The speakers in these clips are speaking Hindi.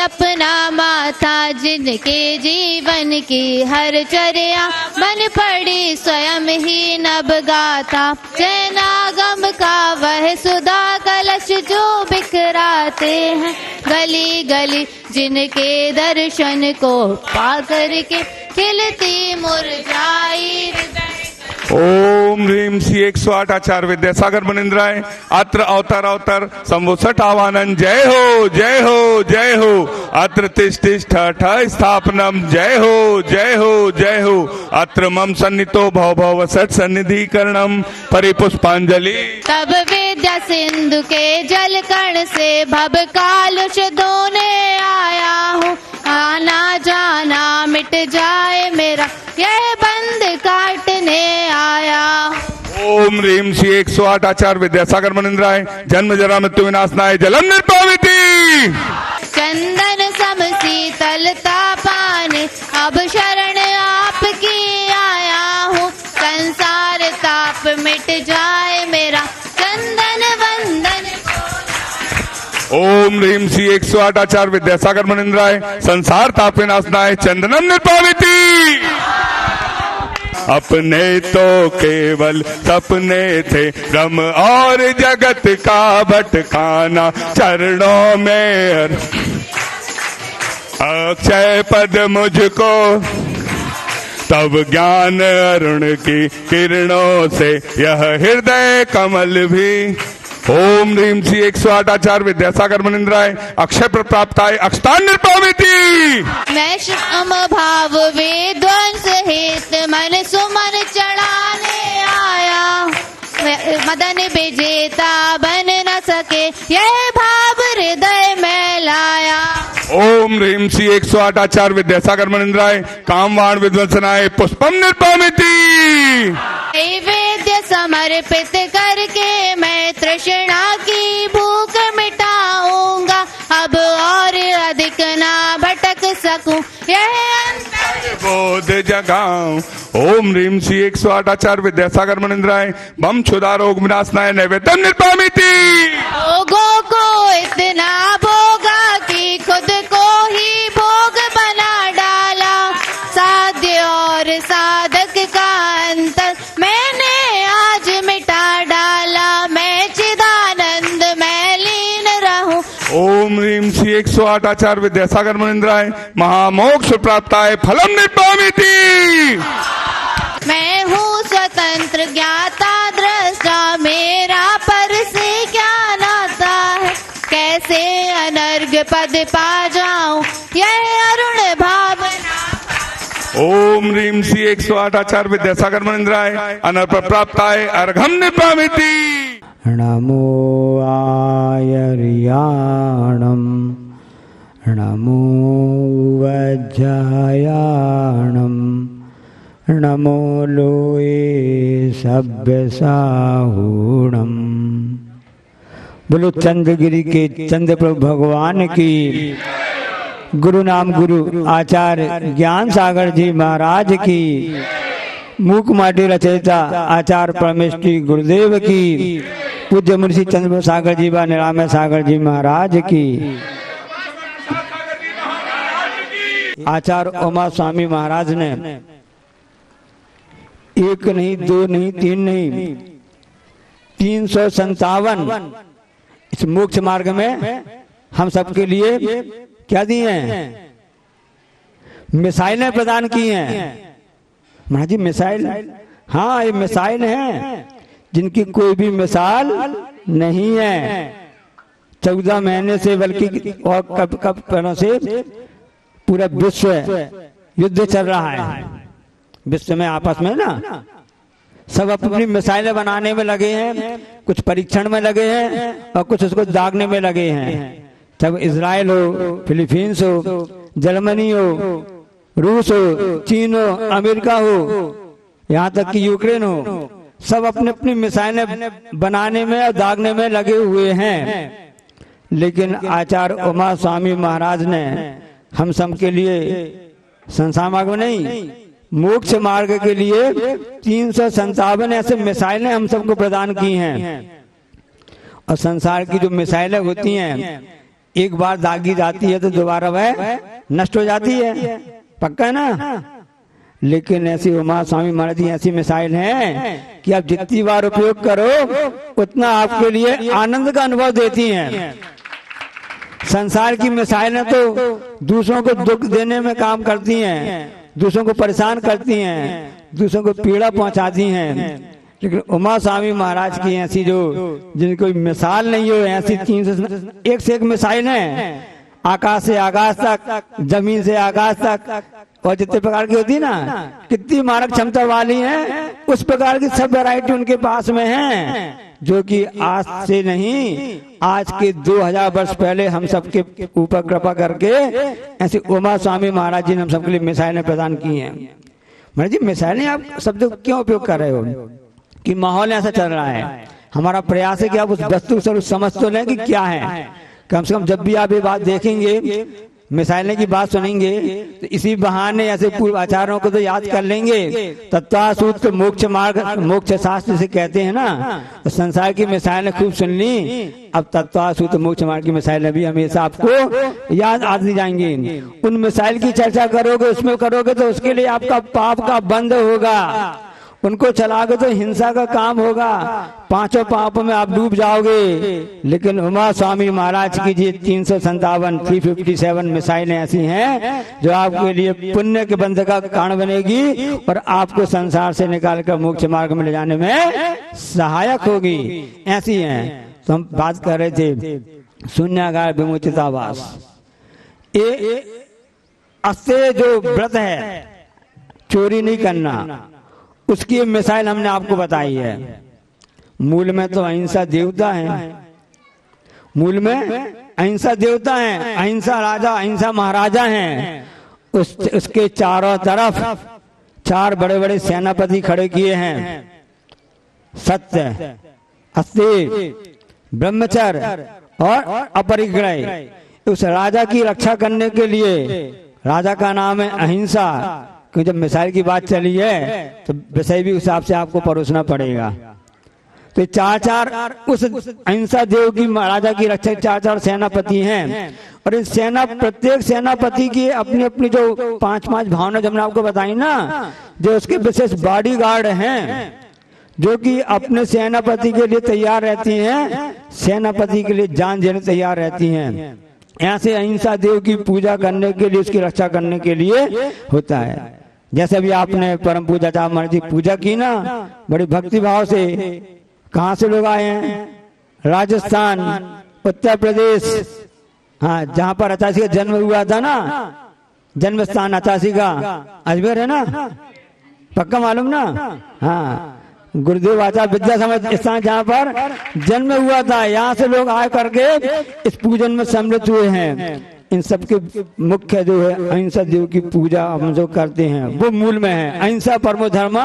अपना माथा, जिनके जीवन की हर चर्या बन पड़ी स्वयं ही नभ गाथा। जैनागम का वह सुधा कलश जो बिखराते हैं गली गली, जिनके दर्शन को पा करके खिलती मुरझाई। ओम ह्रीम श्री 108 आचार्य विद्यासागर मुनिंद्राय अत्र अवतर अवतर संवत्सर आवानंद। जय हो जय हो जय हो। अत्र तिष्ठ स्थापनम। जय हो जय हो जय हो। अत्र मम सन्नितो भव भव सत सन्निधिकरणम परिपुष्पांजलि। तब विद्या सिंधु के जल कण से भव कालुष धोने आया हूँ। आना जाना मिट जाए मेरा यह बंद काटने आया। ओम ह्रीम श्री 108 आचार्य विद्यासागर मुनिंद्राय जन्म जरा मृत्यु विनाशनाय जलम निर्पाविति। चंदन सम शीतलता पाने अब शरण आपकी आया हूँ। संसार ताप मिट जाए मेरा चंदन वंदन। ओम ह्रीम श्री 108 आचार्य विद्यासागर मुनिंद्राय संसार ताप विनाशनाय चंदनम निर्पाविति। अपने तो केवल सपने थे ब्रह्म और जगत का भटकाना, चरणों में अक्षय पद मुझको तब ज्ञान अरुण की किरणों से यह हृदय कमल भी। ओम ह्रीम श्री 108 आचार्य विद्यासागर मुनिंद्राय अक्षय प्राप्ताय अक्षतान निर्पाविति। मैं श्याम भाव विध्वंस हित मन सुमन चढ़ाने आया। मदन विजेता बन न सके यह भाव हृदय में लाया। ओम ह्रीम श्री 108 आचार्य विद्यासागर मुनिंद्राय कामवाण विध्वंसनाय पुष्पम निर्पामिति। नैवेद्य समर्पित करके मैं तृष्णा की भूख मिटाऊंगा। अब और अधिक ना भटक सकूं यह बोध जगाऊं। ओम ह्रीम श्री 108 आचार्य विद्यासागर मुनिंद्राय बम क्षुधा रोग विनाशनाय नैवेद्यम निर्पामिति। लोगों को इतना भोगा कि खुद को ही भोग बना डाला। साध्य और साधक का अंतर मैंने आज मिटा डाला। मैं चिदानंद में लीन रहूं। ओम ह्रीम श्री 108 आचार्य विद्यासागर मुनिंद्राय महामोक्ष प्राप्ताय फलम निर्पामिति। मैं हूँ स्वतंत्र ज्ञाता दृष्टा, मेरा पर से क्या नाता है। कैसे अनर्घ पद पा जाऊं यह अरुण भावना। ओम ह्रीम श्री 108 आचार्य विद्यासागर मुनिंद्राय अनर्प प्राप्ताय अर्घम निर्पामिति। नमो आयर्याणं नमो वज्रायाणं नमो लोये सभ्यसाहूणम्। बोलो चंद्रगिरी के चंद्र प्रभु भगवान की। गुरु नाम गुरु आचार्य ज्ञान सागर जी महाराज की। मूक माटी रचयिता आचार्य परमेश्वरी गुरुदेव की। पूज्य मुंशी चंद्र सागर जी व निरामय सागर जी महाराज की। आचार्य उमा स्वामी महाराज ने एक नहीं दो नहीं तीन नहीं 357 इस मोक्ष मार्ग में हम सबके लिए क्या दिए हैं, मिसाइलें प्रदान की हैं। महाराज जी मिसाइल, हाँ ये मिसाइल हैं जिनकी कोई भी मिसाल नहीं है। 14 महीने से बल्कि और कब से पूरा विश्व युद्ध चल रहा है। विश्व में आपस में ना सब अपनी मिसाइलें बनाने में लगे हैं, कुछ परीक्षण में लगे हैं और कुछ उसको दागने में लगे हैं। चाहे इजराइल हो, फिलीपींस हो, जर्मनी हो, रूस हो, चीन हो, अमेरिका हो, यहाँ तक कि यूक्रेन हो, सब अपने अपनी मिसाइलें बनाने में और दागने में लगे हुए हैं। लेकिन आचार्य उमा स्वामी महाराज ने हम सब के लिए संसार मार्ग में नहीं मोक्ष मार्ग के लिए 357 ऐसे मिसाइलें हम सबको प्रदान की हैं। और संसार की जो मिसाइलें होती हैं एक बार दागी जाती है तो दोबारा वह नष्ट हो जाती है, पक्का है ना। लेकिन ऐसी उमा स्वामी महाराज जी ऐसी मिसाइल हैं कि आप जितनी बार उपयोग करो उतना आपके लिए आनंद का अनुभव देती हैं। संसार की मिसाइलें तो दूसरों को दुख देने में काम करती हैं, दूसरों को परेशान करती हैं, दूसरों को पीड़ा पहुंचाती हैं। लेकिन उमा स्वामी महाराज की ऐसी जो जिनकी कोई मिसाल नहीं हो, ऐसी 300 एक से एक मिसाइल हैं, आकाश से आकाश तक, जमीन से आकाश तक, और जितने प्रकार की होती है ना, कितनी मारक क्षमता वाली हैं, उस प्रकार की सब वैरायटी उनके पास में है, जो कि आज से नहीं, आज के 2000 वर्ष पहले हम सबके ऊपर कृपा करके ऐसे उमा स्वामी महाराज जी ने हम सबके लिए मिसाइलें प्रदान की हैं। महाराज जी मिसाइलें आप शब्द क्यों उपयोग कर रहे हो कि माहौल ऐसा चल रहा है, हमारा प्रयास है कि आप उस वस्तु स्वरूप समझ तो लें कि क्या है। कम से कम जब भी आप ये बात देखेंगे, मिसाइलें की बात सुनेंगे, तो इसी बहाने ऐसे पूर्व आचार्यों को तो याद कर लेंगे। तत्वासूत्र मोक्ष मार्ग, मोक्ष शास्त्र से कहते हैं ना, तो संसार की मिसाइलें खूब सुन ली, अब तत्वासूत्र मोक्ष मार्ग की मिसाइलें भी हमेशा आपको याद आती जाएंगी। उन मिसाइल की चर्चा करोगे, उसमें करोगे तो उसके लिए आपका पाप का बंद होगा, उनको चलाओगे तो हिंसा का काम होगा, पांचों पापों में आप डूब जाओगे। लेकिन उमा स्वामी महाराज की जी 357 मिसाइलें ऐसी हैं जो आपके लिए पुण्य के बंध का कारण बनेगी और आपको संसार से निकालकर मोक्ष मार्ग में ले जाने में सहायक होगी, ऐसी हैं। तो हम बात कर रहे थे शून्यागार विमोचितावास, ये अस्ते जो व्रत है चोरी नहीं करना, उसकी मिसाइल हमने आपको बताई है। मूल में तो अहिंसा देवता है, मूल में अहिंसा देवता है, अहिंसा राजा, अहिंसा महाराजा हैं। उसके चारों तरफ 4 बड़े बड़े सेनापति खड़े किए हैं, सत्य, अस्तेय, ब्रह्मचर्य और अपरिग्रह। उस राजा की रक्षा करने के लिए, राजा का नाम है अहिंसा, क्योंकि जब मिसाइल की बात चली है तो विषय भी उस हिसाब से आपको परोसना पड़ेगा। तो 4 उस अहिंसा देव की राजा की रक्षा 4 सेनापति हैं, और इस प्रत्येक सेनापति की अपनी अपनी जो 5 भावना जो हमने आपको बताई ना, जो उसके विशेष बॉडी गार्ड हैं, जो कि अपने सेनापति के लिए तैयार रहती हैं, सेनापति के लिए जान देने तैयार रहती हैं। ऐसे अहिंसा देव की पूजा करने के लिए, उसकी रक्षा करने के लिए होता है। जैसे अभी आपने परम पूजा चाह महाराज जी पूजा की ना, बड़ी भक्ति भाव से। कहाँ से लोग आए हैं? राजस्थान, उत्तर प्रदेश, हाँ, जहाँ पर अचासी का जन्म हुआ था ना, जन्म स्थान अचासी का अजमेर है ना, पक्का मालूम ना? हाँ, गुरुदेव आचार्य विद्या समाज स्थान जहाँ पर जन्म हुआ था, यहाँ से लोग आए करके इस पूजन में सम्मिलित हुए हैं। इन सब के मुख्य जो है अहिंसा देव की पूजा हम जो करते हैं वो मूल में है। अहिंसा परमो धर्म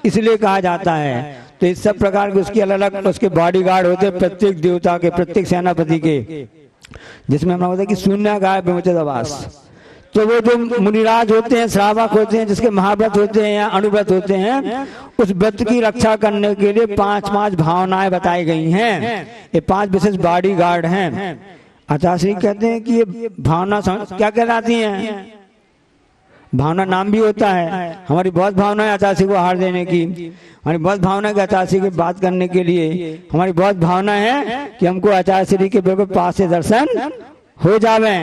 इसलिए कहा जाता है। तो इस सब प्रकार के उसकी अलग अलग उसके बॉडीगार्ड होते हैं, प्रत्येक देवता के, प्रत्येक सेनापति के, जिसमें हमारा होता है कि शून्यागार विमोचितावास। तो वो जो मुनिराज होते हैं, श्रावक होते हैं, जिसके महाव्रत होते हैं या अनुव्रत होते हैं, उस व्रत की रक्षा करने के लिए 5 भावनाएं बताई गई हैं। ये 5 विशेष बॉडी गार्ड हैं। आचार्य कहते हैं कि ये भावना क्या कहलाती हैं? भावना नाम भी होता है। हमारी बहुत भावना है आचार्य को आहार देने की, हमारी बहुत भावना है आचार्य की बात करने के लिए, हमारी बहुत भावना है कि हमको आचार्य श्री के बिल्कुल पास से दर्शन हो जावे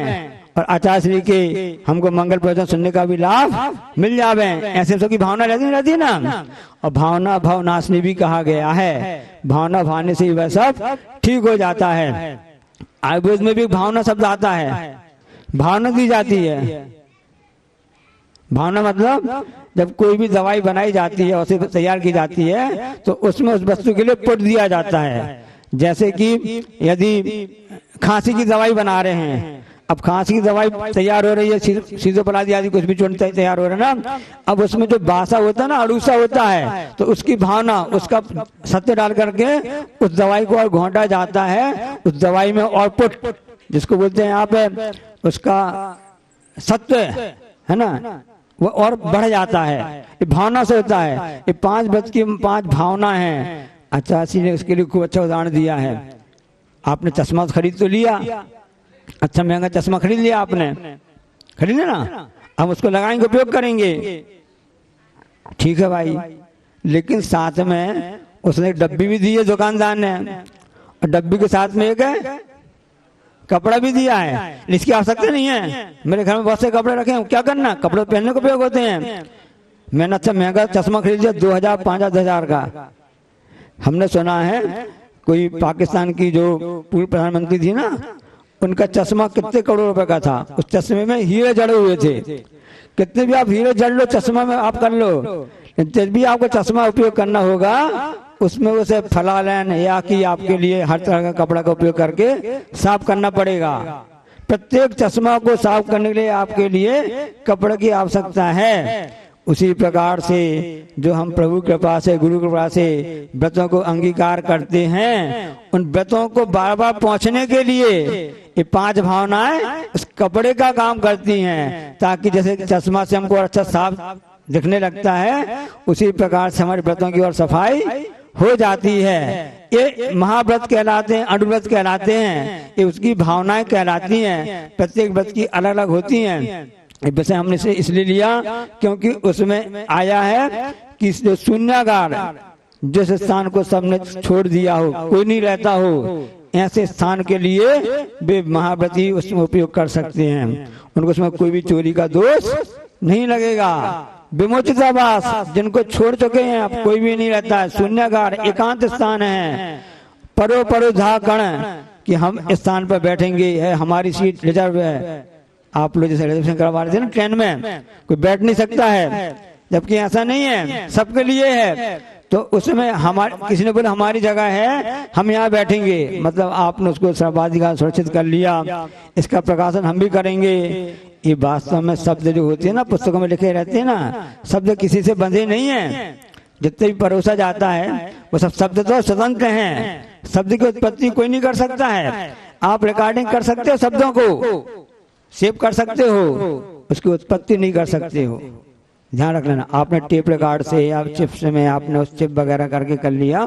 और आचार्य श्री के हमको मंगल प्रवचन सुनने का भी लाभ मिल जावे। ऐसे सबकी भावना रहती है ना। और भावना भावनाशनी भी कहा गया है, भावना भावने से वह सब ठीक हो जाता है। आयुर्वेद में भी भावना शब्द आता है, भावना दी जाती है। भावना मतलब जब कोई भी दवाई बनाई जाती है, उसे तैयार की जाती है, तो उसमें उस वस्तु के लिए पुट दिया जाता है। जैसे कि यदि खांसी की दवाई बना रहे हैं, अब खांसी की दवाई तैयार हो रही है, सीजोपलादी आदि कुछ भी चुन तैयार हो रहा है ना, अब उसमें जो बासा होता है ना, अड़ूसा होता है, तो उसकी भावना, उसका सत्य डाल करके उस दवाई को और घोंटा जाता है, उस दवाई में और पुट, जिसको बोलते हैं यहाँ पे, उसका सत्य है ना, वो और बढ़ जाता है। ये भावना से होता है। ये 5 व्रत की 5 भावना है। आचार्य ने उसके लिए खूब अच्छा उदाहरण दिया है। आपने चश्मा खरीद तो लिया, अच्छा महंगा चश्मा खरीद लिया आपने, खरीदे ना, हम उसको लगाएंगे, उपयोग करेंगे, ठीक है भाई, लेकिन साथ में उसने एक डब्बी भी दी है दुकानदार ने, और डब्बी के साथ में एक है कपड़ा भी दिया है। इसकी आवश्यकता नहीं है, मेरे घर में बहुत से कपड़े रखे हैं, क्या करना, कपड़े पहनने को उपयोग होते हैं। मैंने अच्छा महंगा चश्मा खरीद लिया 2000, 5000, 10,000 का। हमने सुना है कोई पाकिस्तान की जो पूर्व प्रधानमंत्री थी ना, उनका चश्मा कितने करोड़ रुपए का था, उस चश्मे में हीरे जड़े हुए थे। कितने भी आप हीरे जड़ लो, चश्मा में आप कर लो, जब भी आपको चश्मा उपयोग करना होगा उसमें उसे फलालेन या कि आपके लिए हर तरह का कपड़ा का उपयोग करके साफ करना पड़ेगा। प्रत्येक चश्मा को साफ करने के लिए आपके लिए कपड़े की आवश्यकता है। उसी प्रकार से जो हम प्रभु कृपा से, गुरु कृपा से व्रतों को अंगीकार करते हैं, उन व्रतों को बार बार पहुंचने के लिए ये 5 भावनाएं उस कपड़े का काम करती हैं, ताकि जैसे चश्मा से हमको अच्छा साफ दिखने लगता है, उसी प्रकार से हमारे व्रतों की ओर सफाई हो जाती है। ये महाव्रत कहलाते हैं, अनुव्रत कहलाते हैं, ये उसकी भावनाएं कहलाती हैं। प्रत्येक व्रत की अलग अलग होती हैं। वैसे हमने इसे इसलिए लिया क्योंकि उसमें आया है कि जो शून्यागार, जिस स्थान को सबने छोड़ दिया हो, कोई नहीं रहता हो, ऐसे स्थान के लिए वे महाव्रती उसमें उपयोग कर सकते हैं। उनको उसमें कोई भी चोरी का दोष नहीं लगेगा। विमोचितावास, जिनको छोड़ चुके हैं, अब कोई भी नहीं रहता है। शून्यागार एकांत स्थान है। परो परो जहाँ कण कि हम इस स्थान पर बैठेंगे, है हमारी सीट रिजर्व है। आप लोग जैसे रिजर्वेशन करवा रहे थे ना ट्रेन में, कोई बैठ नहीं सकता है, जबकि ऐसा नहीं है, सबके लिए है। तो उसमें हमारे किसी ने बोला हमारी जगह है, हम यहाँ बैठेंगे, मतलब आपने उसको सर्वाधिकार सुरक्षित कर लिया। इसका प्रकाशन हम भी करेंगे। ये वास्तव में शब्द जो होते हैं ना, पुस्तकों में लिखे रहते हैं ना, शब्द किसी से बंधे नहीं है। जितने भी परोसा जाता है वो सब शब्द तो स्वतंत्र हैं। शब्द की उत्पत्ति कोई नहीं कर सकता है। आप रिकॉर्डिंग कर सकते हो, शब्दों को सेव कर सकते हो, उसकी उत्पत्ति नहीं कर सकते हो। ध्यान रख लेना। आपने टेप रिकॉर्ड से या चिप्स में आपने उस चिप वगैरह करके कर लिया,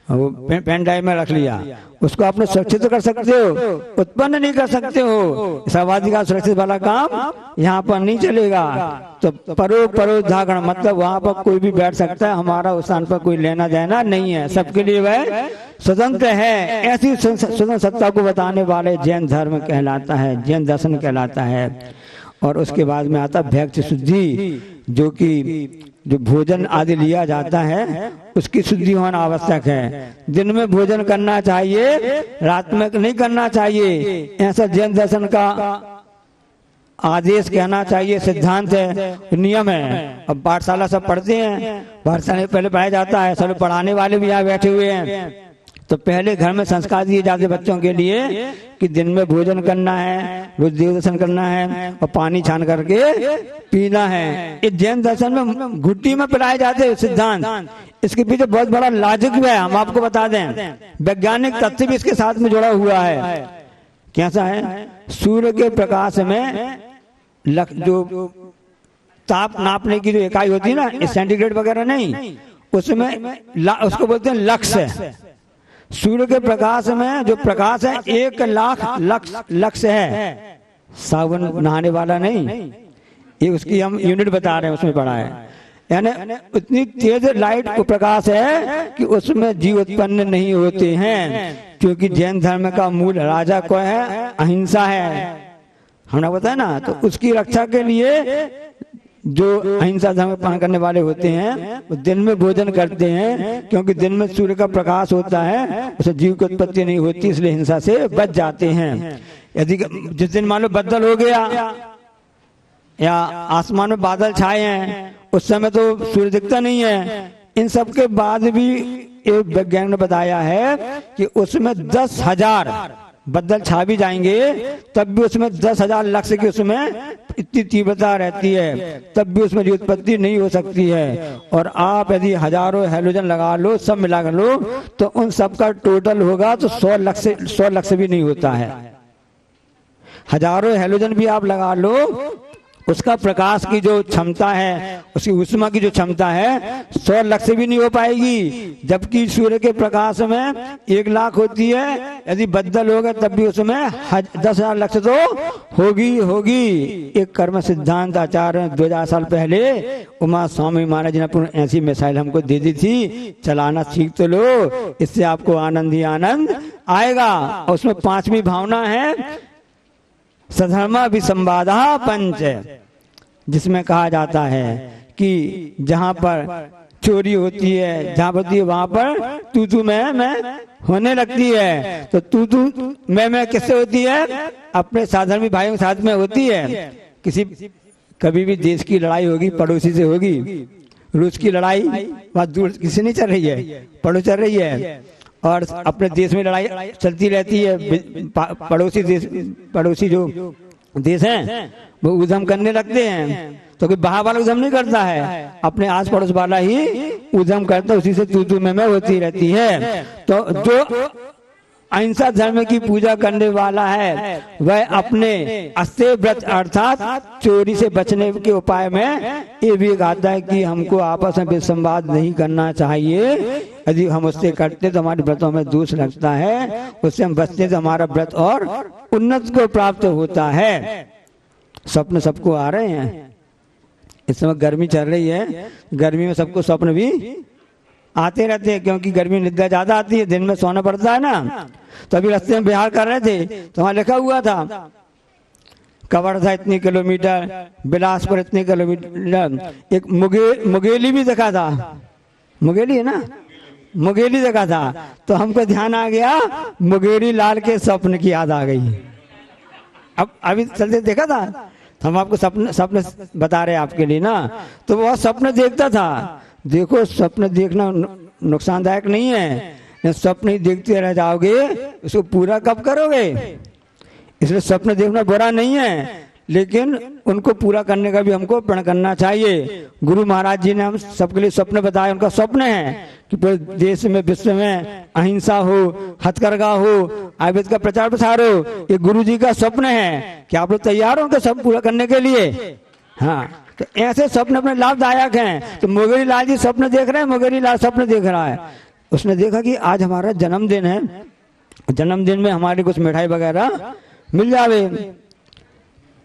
वो पेन ड्राइव में रख लिया, उसको आपने सुरक्षित कर सकते हो, उत्पन्न नहीं कर सकते हो। सर्वाधिकार सुरक्षित वाला काम यहाँ पर नहीं चलेगा। तो परो परो धागण, मतलब वहाँ पर कोई भी बैठ सकता है, हमारा उस स्थान पर कोई लेना देना नहीं है, सबके लिए वह स्वतंत्र है। ऐसी स्वतंत्र सत्ता को बताने वाले जैन धर्म कहलाता है, जैन दर्शन कहलाता है। और उसके बाद में आता भैक्ष शुद्धि, जो कि जो भोजन आदि लिया जाता है उसकी शुद्धि होना आवश्यक है। दिन में भोजन करना चाहिए, रात में नहीं करना चाहिए, ऐसा जैन दर्शन का आदेश कहना चाहिए, सिद्धांत है, नियम है। अब पाठशाला सब पढ़ते हैं, पाठशाला पहले पढ़ाया जाता है, सब पढ़ाने वाले भी यहाँ बैठे हुए हैं। तो पहले घर में संस्कार दिए जाते बच्चों के लिए कि दिन में भोजन करना है, रोज देव दर्शन करना है और पानी छान करके पीना है। इस जैन दर्शन में घुट्टी में पिलाए जाते हैं सिद्धांत। इसके पीछे बहुत बड़ा लॉजिक भी है, हम आपको बता दें। वैज्ञानिक तथ्य भी इसके साथ में जुड़ा हुआ है। कैसा है? सूर्य के प्रकाश में जो ताप नापने की जो इकाई होती है ना, सेंटीग्रेड वगैरह नहीं, उसमें उसको बोलते हैं लक्स है। सूर्य के प्रकाश में जो प्रकाश है 1,00,000 लक्स है। साबुन नहाने वाला नहीं, ये उसकी हम यूनिट बता रहे हैं, उसमें पढ़ा है। यानी इतनी तेज लाइट को प्रकाश है कि उसमें जीव उत्पन्न नहीं होते हैं, क्योंकि जैन धर्म का मूल राजा को है, अहिंसा है, हमने बताया ना। तो उसकी रक्षा के लिए जो अहिंसा धर्म पालन करने वाले होते हैं वो दिन में भोजन करते हैं, क्योंकि दिन में सूर्य का प्रकाश होता है, उससे जीव की उत्पत्ति नहीं होती, इसलिए हिंसा से बच जाते हैं। यदि जिस दिन मान लो बदल हो गया या आसमान में बादल छाए हैं, उस समय तो सूर्य दिखता नहीं है। इन सब के बाद भी एक वैज्ञानिक ने बताया है कि उसमें 10,000 बदल छा भी जाएंगे, तब भी उसमें 10,000 लक्स की उसमें इतनी तीव्रता रहती है, तब भी उसमें उत्पत्ति नहीं हो सकती है। और आप यदि हजारों हैलोजन लगा लो, सब मिला कर लो, तो उन सब का टोटल होगा तो 100 लक्स भी नहीं होता है। हजारों हैलोजन भी आप लगा लो, उसका प्रकाश की जो क्षमता है, उसकी उष्मा की जो क्षमता है 100 लाख से भी नहीं हो पाएगी। जबकि सूर्य के प्रकाश में 1 लाख होती है, यदि बदल होगा तब भी उसमें 10,000 लाख तो होगी। एक कर्म सिद्धांत आचार्य 2000 साल पहले उमा स्वामी महाराज ने अपनी ऐसी मिसाइल हमको दे दी थी, चलाना सीख तो लो, इससे आपको आनंद ही आनंद आएगा। उसमें 5वीं भावना है सधर्मा विसंवादा पंच, जिसमें कहा जाता है कि जहां पर चोरी होती है, जहां होती है वहां पर तू मैं होने लगती है। तो तू मैं किससे होती है? अपने साधर्मी भाइयों के साथ में होती है। कभी भी देश की लड़ाई होगी पड़ोसी से होगी, रूस की लड़ाई वहां दूर किसी नहीं चल रही है, पड़ोस चल रही है। और अपने देश में लड़ाई चलती रहती है, पड़ोसी जो देश हैं वो उद्यम करने लगते हैं। तो कोई बाहर वाला उद्यम नहीं करता है, अपने आस पड़ोस वाला ही उद्यम करता है, उसी से तू मैं होती रहती है। तो जो अहिंसा धर्म की पूजा करने वाला है वह अपने अस्तेय व्रत अर्थात चोरी से बचने के उपाय में ये भी कहता है कि हमको आपस में विसंवाद नहीं करना चाहिए। यदि हम उससे करते तो हमारे व्रतों में दोष लगता है, उससे हम बचते तो हमारा व्रत और उन्नत को प्राप्त होता है। स्वप्न सबको आ रहे हैं, इस समय गर्मी चल रही है, गर्मी में सबको स्वप्न भी आते रहते हैं, क्योंकि गर्मी निद्रा ज्यादा आती है, दिन में सोना पड़ता है ना। तो अभी रास्ते में बिहार कर रहे थे तो वहां लिखा हुआ था कवर्धा इतने किलोमीटर, बिलासपुर इतने किलोमीटर, एक मुगेली भी देखा था, मुगेली है ना, मुगेली देखा था। तो हमको ध्यान आ गया मुगेरी लाल के स्वप्न की याद आ गई। अब अभी चलते देखा था, हम आपको स्वप्न बता रहे आपके लिए ना। तो वह स्वप्न देखता था। देखो स्वप्न देखना नुकसानदायक नहीं है, स्वप्न ही देखते रह जाओगे उसको पूरा कब करोगे। इसलिए स्वप्न देखना बुरा नहीं है, लेकिन उनको पूरा करने का भी हमको प्रण करना चाहिए। गुरु महाराज जी ने हम सबके लिए स्वप्न बताया, उनका स्वप्न है कि पूरे देश में विश्व में अहिंसा हो, हथकरघा हो, आयुर्वेद का प्रचार प्रसार हो। ये गुरु जी का स्वप्न है कि आप लोग तैयार हो उनका सब पूरा करने के लिए। हाँ, तो ऐसे स्वप्न अपने लाभदायक हैं। तो मुगेरी लाल जी स्वप्न देख रहे हैं, मुगेरी लाल स्वप्न देख रहा है। उसने देखा कि आज हमारा जन्मदिन है, जन्मदिन में हमारे कुछ मिठाई वगैरह मिल जावे।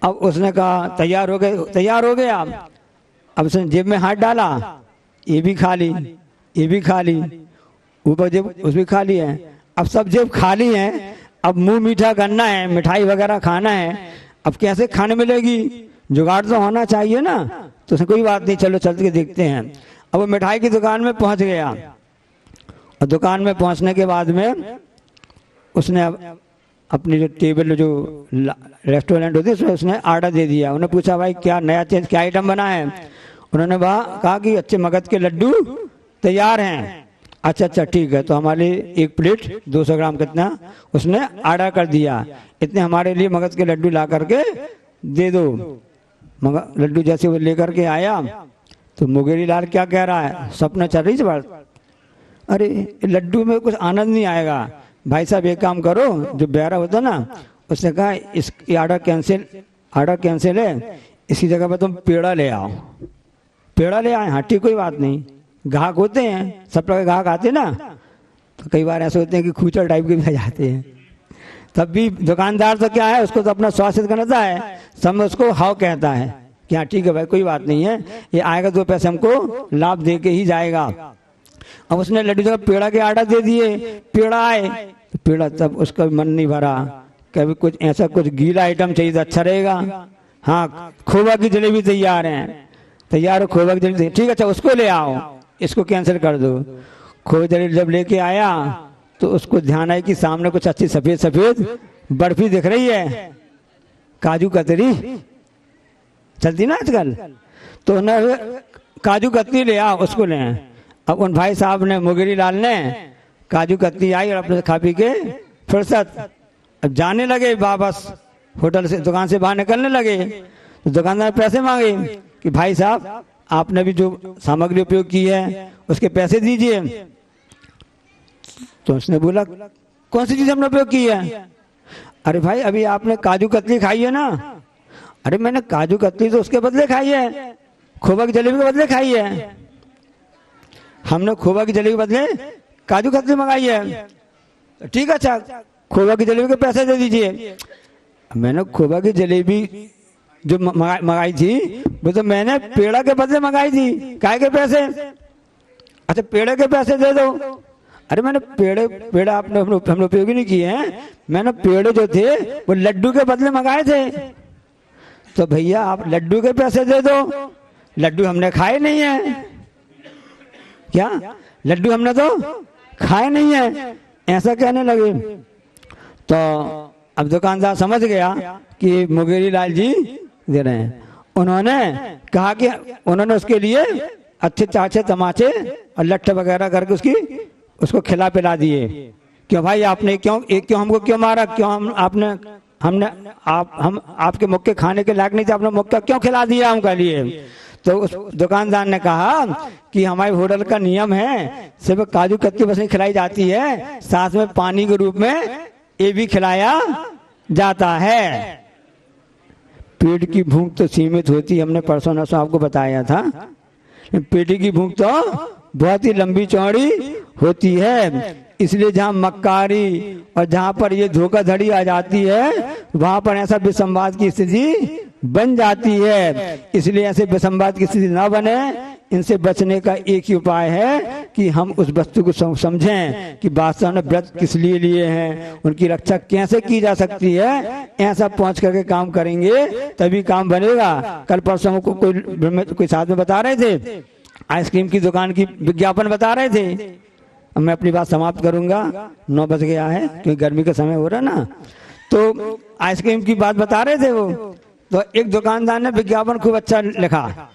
अब उसने कहा तैयार हो गया। अब उसने जेब में हाथ डाला, ये भी खा ली, ये भी खा ली, ऊपर जेब उस भी खा ली है। अब सब जेब खाली है, अब मुंह मीठा करना है, मिठाई वगैरह खाना है। अब कैसे खाने मिलेगी, जुगाड़ तो होना चाहिए ना। तो उसने कोई बात नहीं, चलो चल के देखते हैं। अब वो मिठाई की दुकान में पहुंच गया और दुकान में पहुंचने के बाद में उसने अपनी जो टेबल जो रेस्टोरेंट होती है उसमें उसने ऑर्डर दे दिया। उन्होंने पूछा भाई क्या नया चीज क्या आइटम बना है। उन्होंने कहा कि अच्छे मगध के लड्डू तैयार हैं। अच्छा ठीक है, तो हमारे लिए 1 प्लेट 200 ग्राम कितना उसने ऑर्डर कर दिया, इतने हमारे लिए मगध के लड्डू ला करके दे दो। मगर लड्डू जैसे वो लेकर के आया तो मुगेरी लाल क्या कह रहा है, स्वप्न चल रही है, अरे लड्डू में कुछ आनंद नहीं आएगा। भाई साहब एक काम करो, जो ब्यारा होता ना उसने कहा इस ऑर्डर कैंसिल है, इसी जगह पर तुम पेड़ा ले आओ। पेड़ा ले आए, हाँ ठीक कोई बात नहीं। ग्राहक होते हैं, सब प्रकार के ग्राहक आते ना, तो कई बार ऐसे होते हैं कि खूचर टाइप के भी आ जाते हैं। तब भी दुकानदार तो क्या है, उसको तो अपना स्वास्थ्य करना है, सब में उसको हाव कहता है कि हाँ ठीक है भाई कोई बात नहीं है, ये आएगा 2 पैसे हमको लाभ दे के ही जाएगा। अब उसने लड्डू जगह पेड़ा के आर्डर दे दिए, पेड़ा आए तो पेड़ा, तब उसका मन नहीं भरा, कभी कुछ ऐसा कुछ गीला आइटम चाहिए तो अच्छा रहेगा। हाँ, खोवा की जलेबी तैयार है, तैयार हो खोवा की जलेबी, ठीक है अच्छा उसको ले आओ, इसको कैंसिल कर दो। खोवा जलेबी जब लेके आया तो उसको ध्यान आया कि सामने कुछ अच्छी सफेद सफेद बर्फी दिख रही है, काजू कतरी चलती ना आजकल, तो काजू कतरी ले आओ, उसको ले आए। अब उन भाई साहब ने, मुगेरी लाल ने काजू कतरी आई और अपने खा पी के फुर्सत, अब जाने लगे वापस होटल से, दुकान से बाहर निकलने लगे। तो दुकानदार पैसे मांगे कि भाई साहब आपने भी जो सामग्री उपयोग की है उसके पैसे दीजिए। तो उसने बोला कौन सी चीज हमने उपयोग की है। अरे भाई अभी आपने काजू कतली खाई है ना, अरे मैंने काजू कतली तो उसके बदले खाई है, खोवा की जलेबी के बदले खाई है। हमने खोवा की जलेबी के बदले काजू कतली मंगाई है। ठीक है, अच्छा खोवा की जलेबी के पैसे दे दीजिए। मैंने खोवा की जलेबी जो मंगाई थी वो तो मैंने पेड़ा के बदले मंगाई थी, काय के पैसे? अच्छा पेड़े के पैसे दे दो। अरे मैंने पेड़े आपने हमने उपयोग ही नहीं किए हैं, मैंने पेड़े जो थे वो लड्डू के बदले मंगाए थे। तो भैया आप लड्डू के पैसे दे दो, लड्डू हमने खाए नहीं है। क्या लड्डू हमने तो खाए नहीं है, ऐसा कहने लगे। तो अब दुकानदार समझ गया कि मुंगेरी लाल जी दे रहे हैं। उन्होंने कहा कि उन्होंने उसके लिए अच्छे चाचे तमाचे और लट्ठे वगैरह करके उसको खिला पिला दिए। क्यों भाई आपने क्यों हमको क्यों मारा, क्यों हमने हम आपके मुक्के खाने के लायक नहीं थे, आपने मुक्का क्यों खिला दिया हमके लिए? तो उस दुकानदार ने कहा कि हमारे होटल का नियम है सिर्फ काजू कतली बस नहीं खिलाई जाती है, साथ में पानी के रूप में ये भी खिलाया जाता है। पेट की भूख तो सीमित होती, हमने परसों नरसों आपको बताया था। पेट की भूख तो बहुत ही लंबी चौड़ी होती है, इसलिए जहाँ मक्कारी और जहाँ पर ये धोखाधड़ी आ जाती है वहां पर ऐसा विसंवाद की स्थिति बन जाती है। इसलिए ऐसे विसंवाद की स्थिति ना बने, इनसे बचने का एक ही उपाय है कि हम उस वस्तु को समझें कि बादशाह ने व्रत किस लिए लिए हैं, उनकी रक्षा कैसे की जा सकती है। ऐसा पहुंच करके काम करेंगे तभी काम बनेगा। कल परसों को कोई साथ में बता रहे थे, आइसक्रीम की दुकान की विज्ञापन बता रहे थे। मैं अपनी बात समाप्त करूंगा, 9 बज गया है क्योंकि गर्मी का समय हो रहा है ना। तो आइसक्रीम की बात बता रहे थे वो, तो एक दुकानदार ने विज्ञापन खूब अच्छा लिखा।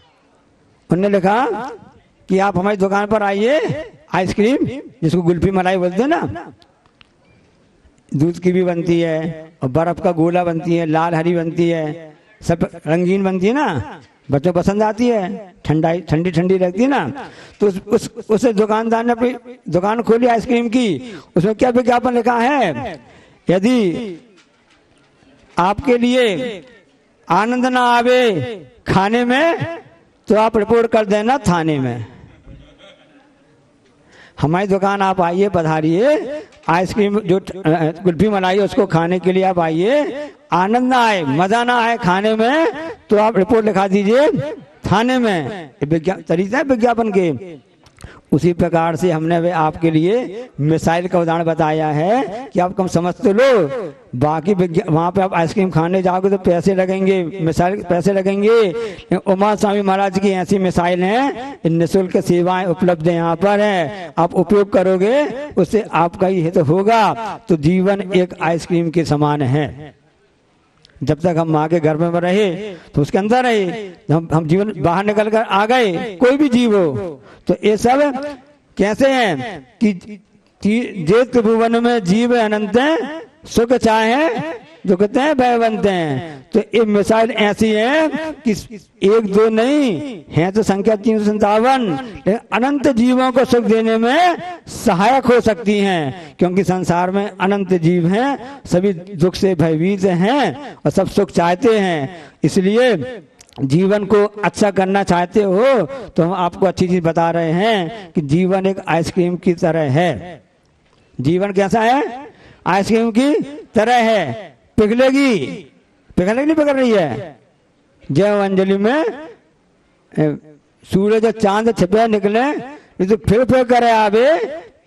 उन्होंने लिखा कि आप हमारी दुकान पर आइए, आइसक्रीम जिसको गुल्फी मलाई बोलते हैं ना, दूध की भी बनती है और बर्फ का गोला बनती है, लाल हरी बनती है, सब रंगीन बनती है ना, बच्चों पसंद आती है, ठंडी ठंडी रहती है ना। तो उस दुकानदार ने अपनी दुकान खोली आइसक्रीम की। उसमें क्या विज्ञापन लिखा है, यदि आपके लिए आनंद ना आवे खाने में तो आप रिपोर्ट कर देना थाने में। हमारी दुकान आप आइए, पधारिए, आइसक्रीम जो कुल्फी मलाई है उसको खाने के लिए आप आइए, आनंद ना आए, मजा ना आए खाने में तो आप रिपोर्ट लिखा दीजिए थाने में। तरीका है विज्ञापन के। उसी प्रकार से हमने वे आपके लिए मिसाइल का उदाहरण बताया है कि आप कम समझ तो लो। बाकी वहां पे आप आइसक्रीम खाने जाओगे तो पैसे लगेंगे, मिसाइल पैसे लगेंगे। उमा स्वामी महाराज की ऐसी मिसाइल हैं, निःशुल्क सेवाएं उपलब्ध यहाँ पर है, आप उपयोग करोगे उससे आपका ही हित होगा। तो जीवन एक आइसक्रीम के समान है। जब तक हम माँ के घर में रहे तो उसके अंदर रहे, हम जीवन बाहर निकल कर आ गए, कोई भी जीव हो। तो ये सब कैसे हैं कि जे त्रिभुवन में जीव अनंत है, सुख चाहे जो कहते हैं भय बनते हैं। तो ये मिसाइल ऐसी है कि 1-2 नहीं है तो संख्या 357 अनंत जीवों को सुख देने में सहायक हो सकती हैं, क्योंकि संसार में अनंत जीव हैं, सभी दुख से भयभीत हैं और सब सुख चाहते हैं। इसलिए जीवन को अच्छा करना चाहते हो तो हम आपको अच्छी चीज बता रहे हैं कि जीवन एक आइसक्रीम की तरह है। जीवन कैसा है? आइसक्रीम की तरह है। पिघलेगी नहीं पिघल रही है। जय अंजलि में सूरज चांद छिपे निकले तो फिर करे आवे,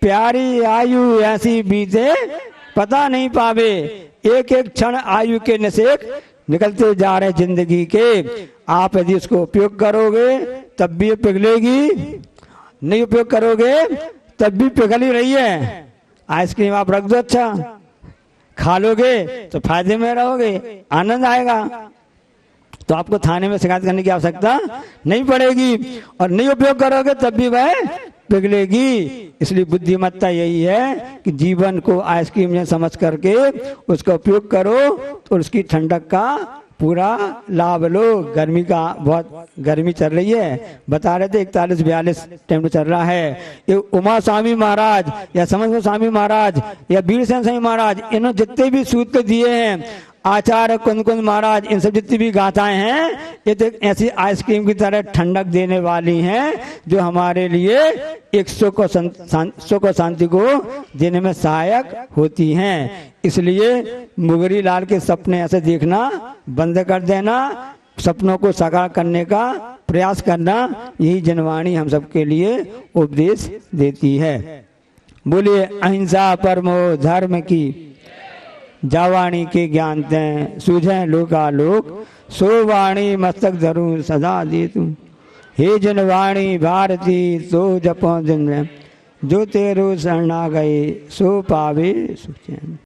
प्यारी आयु ऐसी बीते पता नहीं पावे, एक एक क्षण आयु के नसेक निकलते जा रहे जिंदगी के। आप यदि उसको उपयोग करोगे तब भी ये पिघलेगी, नहीं उपयोग करोगे तब भी पिघल ही रही है। आइसक्रीम आप रख दो, अच्छा खा लोगे तो फायदे में रहोगे, आनंद आएगा। तो आपको थाने में शिकायत करने की आवश्यकता नहीं पड़ेगी, और नहीं उपयोग करोगे तब भी वह पिघलेगी। इसलिए बुद्धिमत्ता यही है कि जीवन को आइसक्रीम में समझ करके उसका उपयोग करो तो उसकी ठंडक का पूरा लाभ लो। गर्मी का बहुत गर्मी चल रही है, बता रहे थे 41-42 टेम्परेचर चल रहा है। ये उमा स्वामी महाराज या समझ स्वामी महाराज या वीरसेन स्वामी महाराज, इन्होंने जितने भी सूत्र दिए हैं आचार्य कुंद कुंद महाराज, इन सब जितनी भी गाथाएं हैं ये तो ऐसी आइसक्रीम की तरह ठंडक देने वाली हैं जो हमारे लिए एक सुख और शांति को देने में सहायक होती हैं। इसलिए मुगरी लाल के सपने ऐसे देखना बंद कर देना, सपनों को साकार करने का प्रयास करना, यही जनवाणी हम सबके लिए उपदेश देती है। बोलिए अहिंसा परमो धर्म की, जावाणी के ज्ञान दें सूझे लोकालोक, सो वाणी मस्तक धरूं सदा दे तू। हे जनवाणी भारती तो जपो दिन में, जो तेरो शरण आ गए सो पावे सुख चैन।